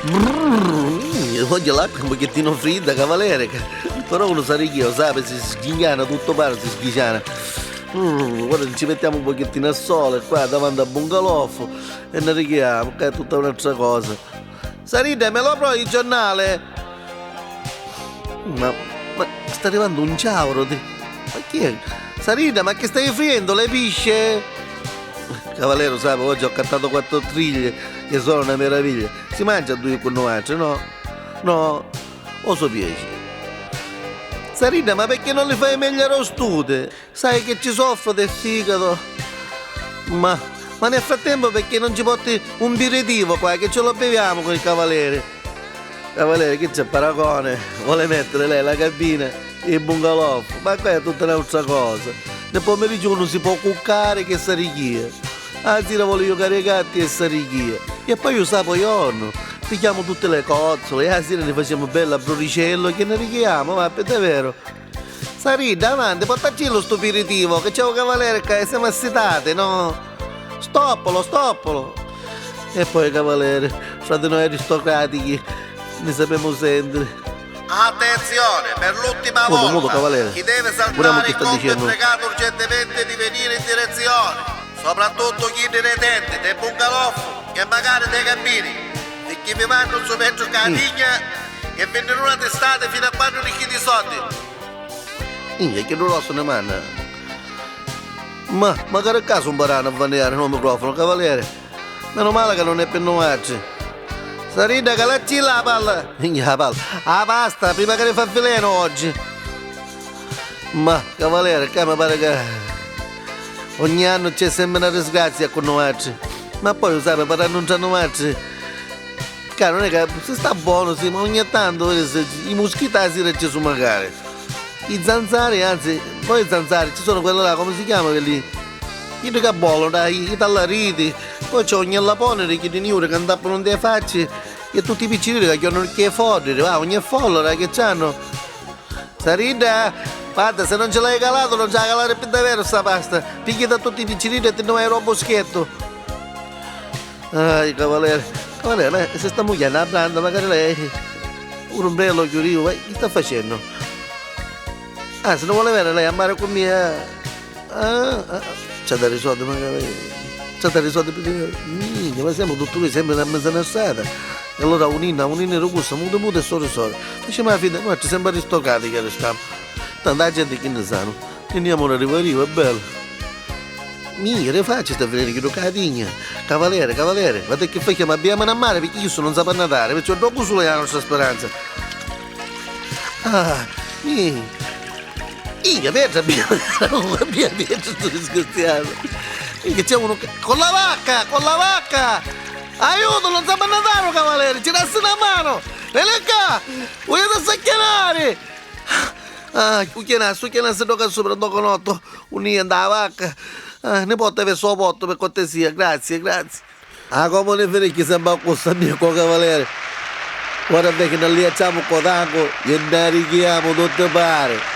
Io voglio l'acqua un pochettino fredda, cavaliere. Però uno sa io, sa, si sghignana tutto pare, si sghignana. Guarda, ci mettiamo un pochettino al sole qua davanti al bungalow e ne righiamo, che è tutta un'altra cosa. Sarina, me lo provi il giornale? Ma sta arrivando un ciauro. Ma chi è? Sarina, ma che stai facendo? Le pisce? Cavaliere, sai, oggi ho cattato 4 triglie che sono una meraviglia. Si mangia a due con noi, no? No, o so piace. Sarina, ma perché non le fai meglio rostute? Sai che ci soffro del fegato. Ma nel frattempo perché non ci porti un birretivo qua, che ce lo beviamo con il cavaliere? Cavaliere, che c'è paragone? Vuole mettere lei la cabina e il bungalow? Ma qua è tutta un'altra cosa. Nel pomeriggio uno si può cuccare che sarichia. Anzi, la voglio giocare ai gatti e sarichia. E poi io sapo giorno. Pigliamo tutte le cozzole e a sera ne facciamo bella broricello che ne righiamo, ma è vero. Sarina, avanti, portaci lo sto aperitivo, che c'è un cavaliere che siamo assitate, no? Stoppolo. E poi cavaliere, fra di noi aristocratici, ne sappiamo sentire. Attenzione, per l'ultima Muto, volta, cavaliere. chi deve Guardiamo saltare che il sta conto è dicendo. pregato urgentemente di venire in direzione. Soprattutto chi ne retente, dei bungalow e magari dei cabini. E chi vi vanno su metro cadigna e vengono una testate fino a quando ricchi di soldi. Che non lo so ne manna. Ma magari a caso un barano a vaneare il microfono, cavaliere. Meno male che non è per noi. Sarina, che la cilla la palla. La palla. Ah, basta, prima che ne fa veleno oggi. Ma, cavaliere, che mi pare che ogni anno c'è sempre una disgrazia con noi. Ma poi, sai, per annunciare noi, che non è che si sta buono, sì, ma ogni tanto i moschitasi ci sono magari. I zanzari, anzi, poi i zanzari, ci sono quelli là, come si chiama quelli? I che bollono, i tallariti, poi c'è ogni lapone che di niure che andappano dei facci e tutti i piccini che hanno il che fuori, va, ogni follora che c'hanno. Sarina, guarda, se non ce l'hai calato non ce la calare più davvero sta pasta, picchi da tutti i piccini e ti non un boschetto. Cavaliere, se sta moglie a branda, magari lei un ombrello chiuso, che sta facendo? Ah, se non vuole avere lei a mare con me, c'è da risolvere magari. C'è da risolvere perché ma siamo tutti sempre una mezzanotte. E allora un'ina robusta, muto e solo. Facciamo la fine, ma ci sembra aristocrati che restiamo. Tanta gente che ne sanno. Teniamo una riva, è bello. Re facci sta venire che lo cadigna. Cavaliere, guarda che fai che mi abbiamo a mare perché io non sapevo nadare, perciò dopo solo la nostra speranza. Pietro, sto disgustiando. Che c'è uno con la vacca! Aiuto, non sa nadare, cavaliere, ci dà una mano! Vieni qua! Voglio sacchiare! Cucchiana, se tocca sopra dopo conotto, un'ia da vacca. Ne porta avere suo potto per cortesia, grazie. Come ne vedi che sembra questa mia cavaliere? Guarda che non li facciamo con tango e ne righiamo tutte pare.